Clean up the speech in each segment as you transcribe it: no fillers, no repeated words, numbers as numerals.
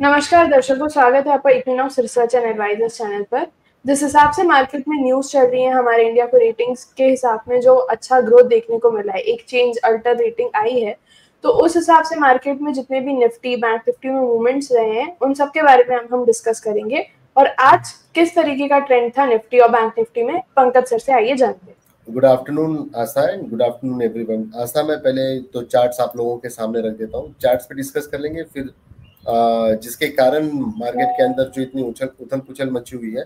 नमस्कार दर्शकों, स्वागत है आपका Equinox Research and Advisors channel पर। जिस हिसाब से मार्केट में न्यूज़ चल रही है, हमारे इंडिया को रेटिंग्स के हिसाब में जो अच्छा ग्रोथ देखने को मिला है, एक चेंज अल्टर रेटिंग आई है, तो उस हिसाब से मार्केट में जितने भी निफ्टी, बैंक निफ्टी में मूवमेंट्स रहे हैं, उन सब के बारे में हम डिस्कस करेंगे। और आज किस तरीके का ट्रेंड था निफ्टी और बैंक निफ्टी में, पंकज सर से आइए जानते हैं। Good afternoon Asha and good afternoon everyone. Asha, मैं पहले तो चार्ट्स आप लोगों के सामने रख देता हूँ, चार्ट्स पे डिस्कस कर लेंगे, फिर जिसके कारण मार्केट के अंदर जो इतनी उथल पुथल मची हुई है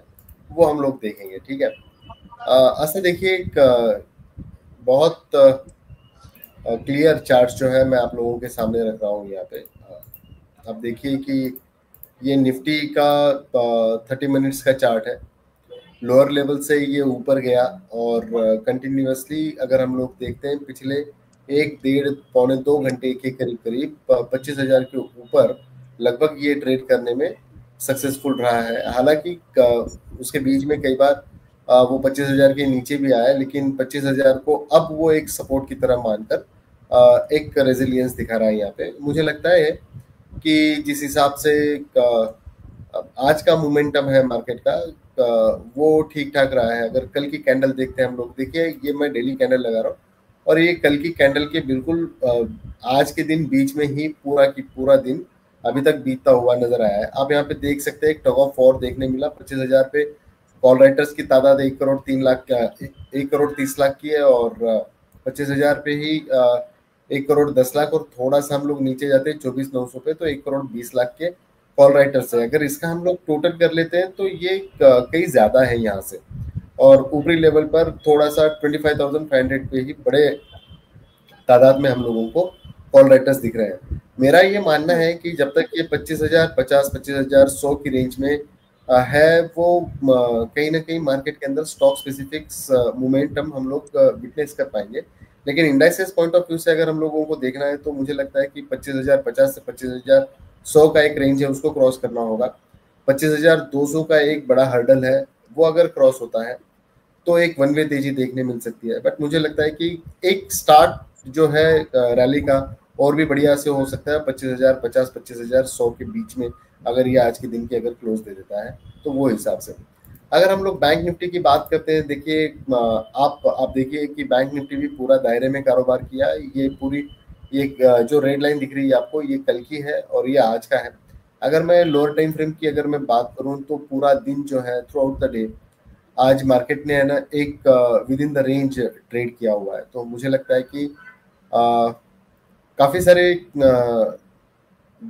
वो हम लोग देखेंगे। ठीक है। आशा, देखिए, एक बहुत क्लियर चार्ट जो है मैं आप लोगों के सामने रख रहा हूँ यहाँ पे। अब देखिए कि ये निफ्टी का 30 मिनट्स का चार्ट है। लोअर लेवल से ये ऊपर गया और कंटिन्यूअसली अगर हम लोग देखते हैं पिछले 1-1.5-2 घंटे के करीब करीब 25,000 के ऊपर लगभग ये ट्रेड करने में सक्सेसफुल रहा है। हालांकि उसके बीच में कई बार वो 25,000 के नीचे भी आया, लेकिन 25,000 को अब वो एक सपोर्ट की तरह मानकर एक रेजिलियंस दिखा रहा है। यहाँ पे मुझे लगता है कि जिस हिसाब से आज का मोमेंटम है मार्केट का, वो ठीक ठाक रहा है। अगर कल की कैंडल देखते हैं हम लोग, देखिए ये मैं डेली कैंडल लगा रहा हूँ और ये कल की कैंडल के बिल्कुल आज के दिन बीच में ही पूरा की पूरा दिन अभी तक बीतता हुआ नजर आया है। आप यहाँ पे देख सकते हैं एक टग ऑफ वॉर देखने मिला। 25,000 पे कॉल राइटर्स की तादाद 1,30,00,000 की है और 25,000 पे ही 1,10,00,000 और थोड़ा सा हम लोग नीचे जाते हैं 24,900 पे तो 1,20,00,000 के कॉल राइटर्स है। अगर इसका हम लोग टोटल कर लेते हैं तो ये कई ज्यादा है यहाँ से। और ऊपरी लेवल पर थोड़ा सा 25,500 पे ही बड़े तादाद में हम लोगों को कॉल राइटर्स दिख रहे हैं। मेरा ये मानना है कि जब तक ये 25,050, 25,100 की रेंज में है, वो कहीं ना कहीं मार्केट के अंदर स्टॉक स्पेसिफिक्स मोमेंटम हम लोग विटनेस कर पाएंगे। लेकिन इंडाइसेस पॉइंट ऑफ व्यू से अगर हम लोगों को देखना है तो मुझे लगता है कि 25,050 से 25,100 का एक रेंज है, उसको क्रॉस करना होगा। 25,200 का एक बड़ा हर्डल है, वो अगर क्रॉस होता है तो एक वन वे तेजी देखने मिल सकती है। बट मुझे लगता है कि एक स्टार्ट जो है रैली का और भी बढ़िया से हो सकता है 25,050, 25,100 के बीच में अगर ये आज के दिन की अगर क्लोज दे देता है तो वो हिसाब से। अगर हम लोग बैंक निफ्टी की बात करते हैं, देखिए आप देखिए कि बैंक निफ्टी भी पूरा दायरे में कारोबार किया। ये पूरी ये जो रेड लाइन दिख रही है आपको, ये कल की है और ये आज का है। अगर मैं लोअर टाइम फ्रेम की अगर मैं बात करूं तो पूरा दिन जो है थ्रू आउट द डे आज मार्केट ने है ना एक with in the range trade किया हुआ है। तो मुझे लगता है कि काफी सारे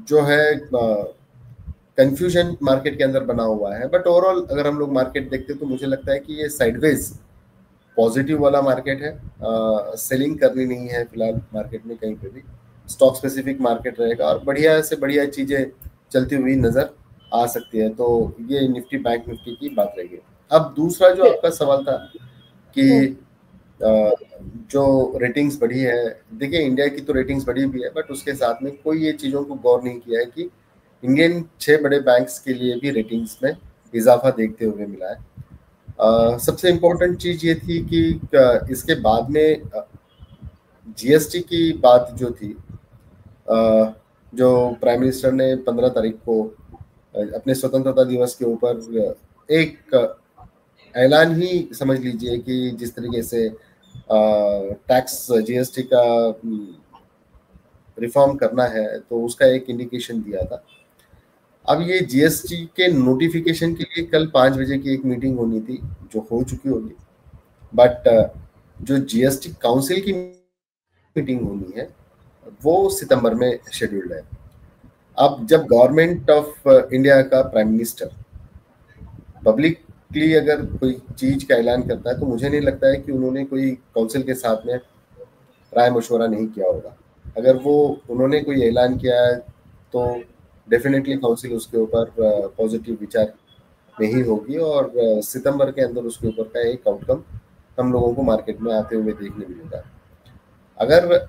जो है कंफ्यूजन मार्केट के अंदर बना हुआ है। बट ओवरऑल अगर हम लोग मार्केट देखते हैं तो मुझे लगता है कि ये साइडवेज पॉजिटिव वाला मार्केट है। सेलिंग करनी नहीं है फिलहाल मार्केट में कहीं पे भी। स्टॉक स्पेसिफिक मार्केट रहेगा और बढ़िया से बढ़िया चीजें चलती हुई नजर आ सकती है। तो ये निफ्टी बैंक निफ्टी की बात रहेगी। अब दूसरा जो आपका सवाल था कि जो रेटिंग्स बढ़ी है, देखिए इंडिया की तो रेटिंग्स बढ़ी भी है, बट उसके साथ में कोई ये चीजों को गौर नहीं किया है कि इंडियन 6 बड़े बैंक्स के लिए भी रेटिंग्स में इजाफा देखते हुए मिला है। सबसे इम्पोर्टेंट चीज ये थी कि इसके बाद में जीएसटी की बात जो थी, जो प्राइम मिनिस्टर ने 15 तारीख को अपने स्वतंत्रता दिवस के ऊपर एक ऐलान ही समझ लीजिए कि जिस तरीके से टैक्स जीएसटी का रिफॉर्म करना है तो उसका एक इंडिकेशन दिया था। अब ये जीएसटी के नोटिफिकेशन के लिए कल 5 बजे की एक मीटिंग होनी थी जो हो चुकी होगी, बट जो जीएसटी काउंसिल की मीटिंग होनी है वो सितंबर में शेड्यूल्ड है। अब जब गवर्नमेंट ऑफ इंडिया का प्राइम मिनिस्टर पब्लिकली अगर कोई चीज का ऐलान करता है तो मुझे नहीं लगता है कि उन्होंने कोई काउंसिल के साथ में राय मशवरा नहीं किया होगा। अगर वो उन्होंने कोई ऐलान किया है तो डेफिनेटली काउंसिल उसके ऊपर पॉजिटिव विचार नहीं होगी और सितंबर के अंदर उसके ऊपर का एक आउटकम हम लोगों को मार्केट में आते हुए देखने मिलेगा। अगर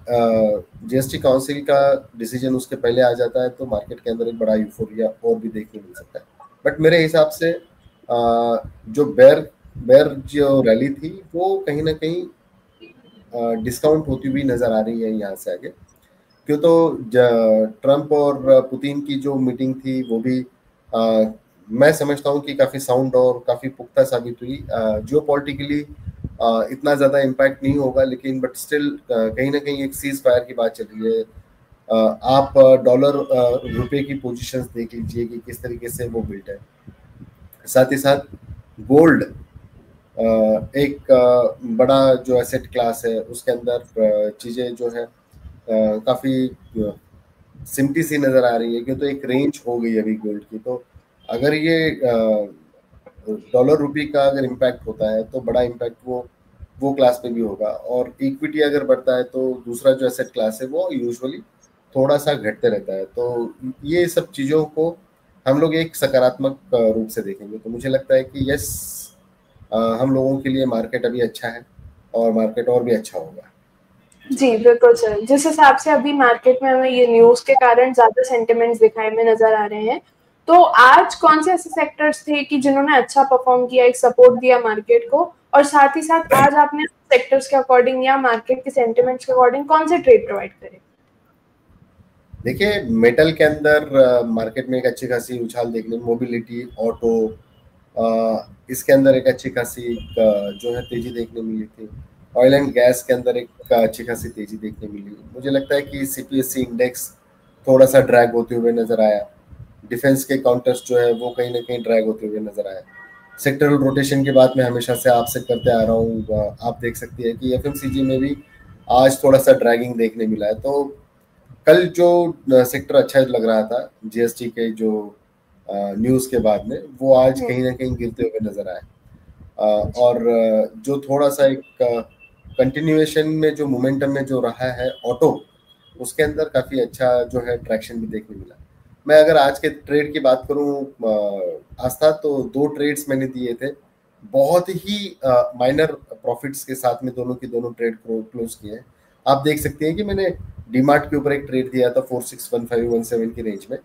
जीएसटी काउंसिल का डिसीजन उसके पहले आ जाता है तो मार्केट के अंदर एक बड़ा यूफोरिया और भी देखने मिल सकता है। बट मेरे हिसाब से जो बेयर जो रैली थी वो कहीं ना कहीं डिस्काउंट होती हुई नजर आ रही है यहाँ से आगे, क्यों तो ट्रम्प और पुतिन की जो मीटिंग थी वो भी मैं समझता हूँ कि काफी साउंड और काफी पुख्ता साबित हुई। जियोपॉलिटिकली इतना ज्यादा इम्पैक्ट नहीं होगा, लेकिन बट स्टिल कहीं ना कहीं एक सीज फायर की बात चल रही है। आप डॉलर रुपए की पोजीशंस देख लीजिए कि किस तरीके से वो बिल्ट है। साथ ही साथ गोल्ड एक बड़ा जो एसेट क्लास है उसके अंदर चीजें जो है काफी सिमटी सी नजर आ रही है, क्यों तो एक रेंज हो गई अभी गोल्ड की। तो अगर ये डॉलर रुपये का अगर इम्पैक्ट होता है तो बड़ा इम्पैक्ट वो क्लास पे भी होगा। और इक्विटी अगर बढ़ता है तो दूसरा जो एसेट क्लास है वो यूजुअली थोड़ा सा घटते रहता है। तो ये सब चीज़ों को हम लोग एक सकारात्मक रूप से देखेंगे। तो मुझे लगता है कि यस, हम लोगों के लिए मार्केट अभी अच्छा है और मार्केट और भी अच्छा होगा। जी बिल्कुल सर, जिस हिसाब से अभी मार्केट में हमें ये न्यूज के कारण ज्यादा सेंटिमेंट्स दिखाई में नजर आ रहे हैं, तो आज कौन से ऐसे सेक्टर्स थे कि जिन्होंने अच्छा परफॉर्म किया, एक सपोर्ट दिया मार्केट को, और साथ ही साथ आज आपने सेक्टर्स के अकॉर्डिंग या मार्केट के सेंटिमेंट्स के अकॉर्डिंग कौन से ट्रेड प्रोवाइड करे? देखिए, मेटल के अंदर मार्केट में एक अच्छी खासी उछाल देखने, मोबिलिटी, ऑटो, इसके अंदर एक अच्छी खासी जो है तेजी देखने मिली थी। ऑयल एंड गैस के अंदर एक अच्छी खासी तेजी देखने मिली। मुझे लगता है कि सीपीएससी इंडेक्स थोड़ा सा ड्रैग होते हुए नजर आया। डिफेंस के काउंटर्स जो है वो कहीं ना कहीं ड्रैग होते हुए नजर आया। सेक्टरल रोटेशन की बात मैं हमेशा से आपसे करते आ रहा हूँ। आप देख सकती है कि एफएमसीजी में भी आज थोड़ा सा ड्रैगिंग देखने मिला है। तो कल जो सेक्टर अच्छा लग रहा था जीएसटी के जो न्यूज के बाद में, वो आज कहीं ना कहीं गिरते हुए नजर आए। और जो थोड़ा सा एक कंटिन्यूएशन में जो मोमेंटम में जो रहा है ऑटो, उसके अंदर काफी अच्छा जो है ट्रैक्शन भी देखने मिला। मैं अगर आज के ट्रेड की बात करूं आस्था, तो 2 ट्रेड्स मैंने दिए थे, बहुत ही माइनर प्रॉफिट्स के साथ में दोनों की दोनों ट्रेड क्लोज किए हैं। आप देख सकते हैं कि मैंने डीमार्ट के ऊपर एक ट्रेड दिया था 461517 की रेंज में।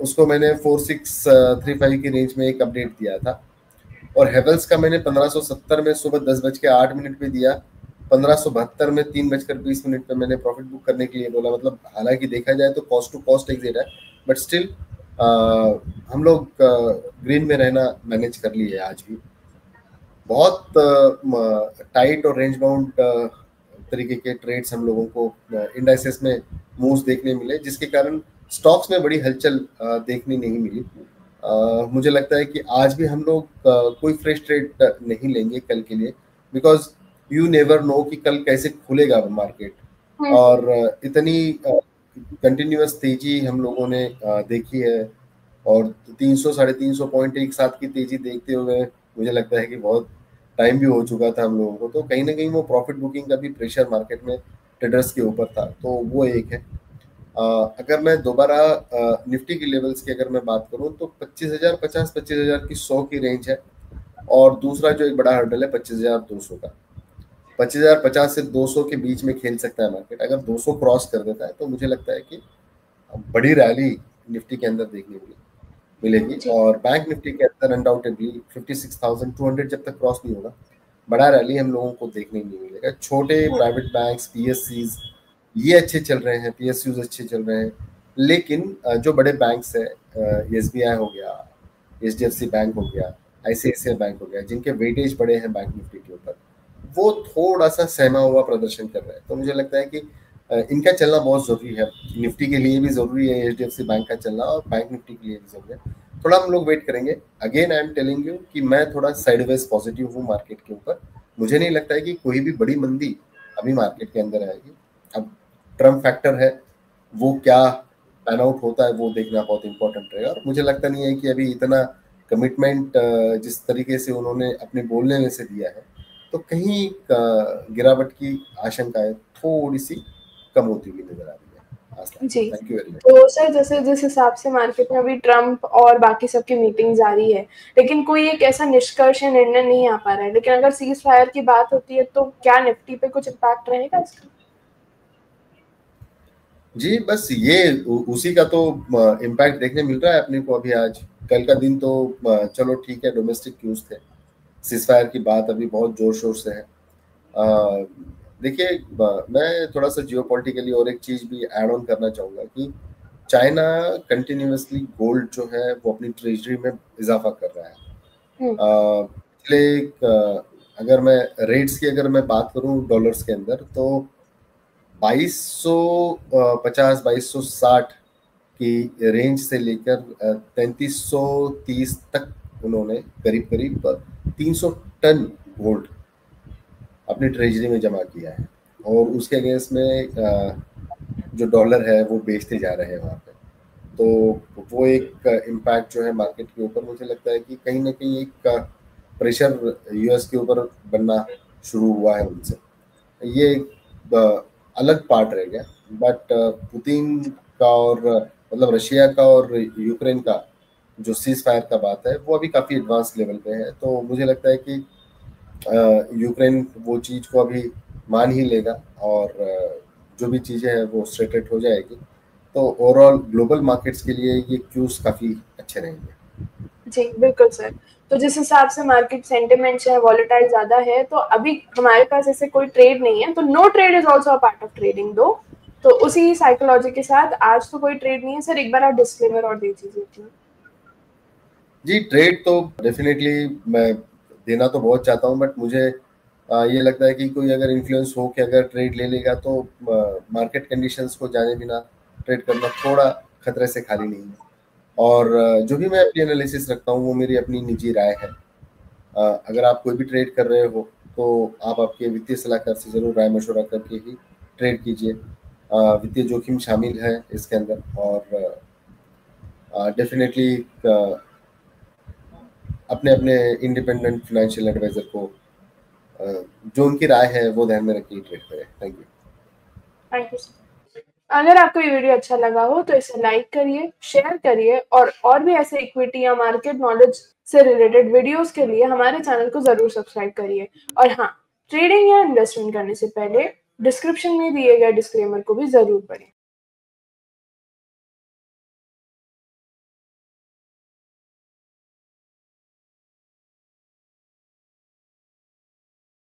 उसको मैंने 4635 की रेंज में एक अपडेट दिया था। और हेवल्स का मैंने 1570 में सुबह 10:08 पे दिया। 1572 में 3:20 पे मैंने प्रॉफिट बुक करने के लिए बोला। मतलब हालांकि देखा जाए तो कॉस्ट टू कॉस्ट एग्जिट है, बट स्टिल हम लोग ग्रीन में रहना मैनेज कर लिए आज भी। बहुत टाइट और रेंज बाउंड तरीके के ट्रेड्स हम लोगों को इंडाइसेस में मूव्स देखने मिले, जिसके कारण स्टॉक्स में बड़ी हलचल देखने नहीं मिली। मुझे लगता है कि आज भी हम लोग कोई फ्रेश ट्रेड नहीं लेंगे कल के लिए, बिकॉज यू नेवर नो कि कल कैसे खुलेगा मार्केट। और इतनी कंटिन्यूअस तेजी हम लोगों ने देखी है, और 300 350 पॉइंट एक साथ की तेजी देखते हुए मुझे लगता है कि बहुत टाइम भी हो चुका था हम लोगों को। तो कहीं ना कहीं वो प्रॉफिट बुकिंग का भी प्रेशर मार्केट में ट्रेडर्स के ऊपर था। तो वो एक है। अगर मैं दोबारा निफ्टी की लेवल्स की अगर मैं बात करूं तो 25,050, 25,000 की 100 की रेंज है। और दूसरा जो एक बड़ा हर्डल है 25,200 का। 25,050 से 200 के बीच में खेल सकता है मार्केट। अगर 200 क्रॉस कर देता है तो मुझे लगता है कि बड़ी रैली निफ्टी के अंदर देखने मिलेगी। और बैंक निफ्टी के अंदर अनडाउटेडली 56,200 जब तक क्रॉस नहीं होगा, बड़ा रैली हम लोगों को देखने नहीं मिलेगा। छोटे प्राइवेट बैंक्स, पीएससीज ये अच्छे चल रहे हैं, पीएसयूज अच्छे चल रहे हैं, लेकिन जो बड़े बैंक्स है, एसबीआई हो गया, एचडीएफसी बैंक हो गया, आईसीआईसीआई बैंक हो गया, जिनके वेटेज बड़े हैं बैंक निफ्टी के ऊपर, वो थोड़ा सा सहमा हुआ प्रदर्शन कर रहे हैं। तो मुझे लगता है कि इनका चलना बहुत जरूरी है। निफ्टी के लिए भी जरूरी है एचडीएफसी बैंक का चलना, और बैंक निफ्टी के लिए भी जरूरी है। थोड़ा हम लोग वेट करेंगे। Again I am telling you कि मैं थोड़ा साइडवेज पॉजिटिव हूँ मार्केट के ऊपर। मुझे नहीं लगता है कि कोई भी बड़ी मंदी अभी मार्केट के अंदर आएगी। अब ट्रम्प फैक्टर है, वो क्या पैन आउट होता है वो देखना बहुत इंपॉर्टेंट रहेगा। और मुझे लगता नहीं है कि अभी इतना कमिटमेंट जिस तरीके से उन्होंने अपने बोलने में से दिया है, तो कहीं गिरावट की आशंकाएं थोड़ी सी कम होती हुई नजर आ रही है। जी, थैंक यू वेरी मच। तो सर जैसे जिस हिसाब से मार्केट में अभी ट्रम्प और बाकी सबकी मीटिंग जारी है, लेकिन कोई एक ऐसा निष्कर्ष या निर्णय नहीं आ पा रहा है, लेकिन अगर सीज फायर की बात होती है तो क्या निफ्टी पे कुछ इम्पैक्ट रहेगा इसका? जी, बस ये उसी का तो इम्पैक्ट देखने मिल रहा है अपने को अभी। आज कल का दिन तो चलो ठीक है, डोमेस्टिक न्यूज थे। सीज फायर की बात अभी बहुत जोर शोर से है। देखिए मैं थोड़ा सा जियोपॉलिटिकली और एक चीज भी ऐड ऑन करना चाहूंगा कि चाइना कंटिन्यूअसली गोल्ड जो है वो अपनी ट्रेजरी में इजाफा कर रहा है। पिछले अगर मैं रेट्स की अगर मैं बात करूं डॉलर्स के अंदर तो 2250 2260 की रेंज से लेकर 3330 तक उन्होंने करीब करीब 300 टन गोल्ड अपनी ट्रेजरी में जमा किया है और उसके अगेंस्ट में जो डॉलर है वो बेचते जा रहे हैं वहाँ पे। तो वो एक इम्पैक्ट जो है मार्केट के ऊपर मुझे लगता है कि कहीं ना कहीं एक प्रेशर यूएस के ऊपर बनना शुरू हुआ है उनसे। ये एक अलग पार्ट रह गया। बट पुतिन का और मतलब रशिया का और यूक्रेन का जो सीज फायर का बात है वो अभी काफ़ी एडवांस लेवल पे है। तो मुझे लगता है कि यूक्रेन वो चीज़ को अभी मान ही लेगा और जो भी चीज़ें हैं वो स्ट्रेटेड हो जाएगी। तो ओवरऑल ग्लोबल मार्केट्स के लिए ये क्यूज काफ़ी अच्छे रहेंगे। जी बिल्कुल सर। तो जिस हिसाब से मार्केट सेंटिमेंट्स है वॉलेटाइल ज़्यादा है, तो अभी हमारे पास ऐसे कोई ट्रेड नहीं है, तो no trade is also a part of trading दो। तो उसी साइकोलॉजी के साथ आज तो कोई ट्रेड नहीं है सर, एक बार आप डिस्क्लेमर और दे दीजिए। जी ट्रेड तो डेफिनेटली मैं देना तो बहुत चाहता हूँ बट मुझे ये लगता है कि कोई अगर इन्फ्लुएंस हो कि अगर ट्रेड ले लेगा तो मार्केट कंडीशंस को जाने बिना ट्रेड करना थोड़ा खतरे से खाली नहीं है। और जो भी मैं अपनी एनालिसिस रखता हूँ वो मेरी अपनी निजी राय है। अगर आप कोई भी ट्रेड कर रहे हो तो आप आपके वित्तीय सलाहकार से ज़रूर राय मशवरा करके ही ट्रेड कीजिए। वित्तीय जोखिम शामिल है इसके अंदर और डेफिनेटली अपने अपने इंडिपेंडेंट फाइनेंशियल एडवाइजर को जो उनकी राय है वो ध्यान में रखिए ट्रेड करें। Thank you. Thank you sir. अगर आपको ये वीडियो अच्छा लगा हो तो इसे लाइक करिए, शेयर करिए और भी ऐसे इक्विटी या मार्केट नॉलेज से रिलेटेड वीडियोस के लिए हमारे चैनल को जरूर सब्सक्राइब करिए। और हाँ, ट्रेडिंग या इन्वेस्टमेंट करने से पहले डिस्क्रिप्शन में दिए गए डिस्क्लेमर को भी जरूर पढ़ें।